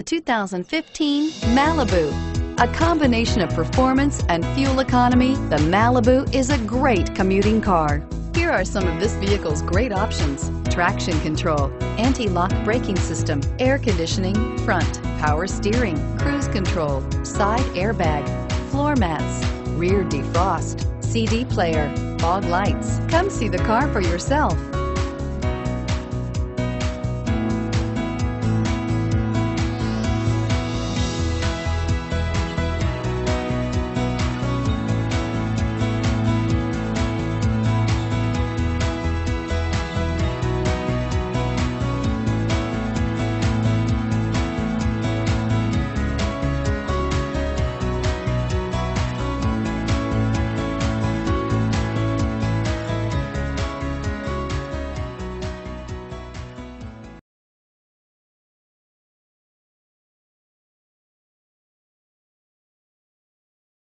2015 Malibu. A combination of performance and fuel economy, the Malibu is a great commuting car. Here are some of this vehicle's great options: traction control, anti-lock braking system, air conditioning, front, power steering, cruise control, side airbag, floor mats, rear defrost, CD player, fog lights. Come see the car for yourself.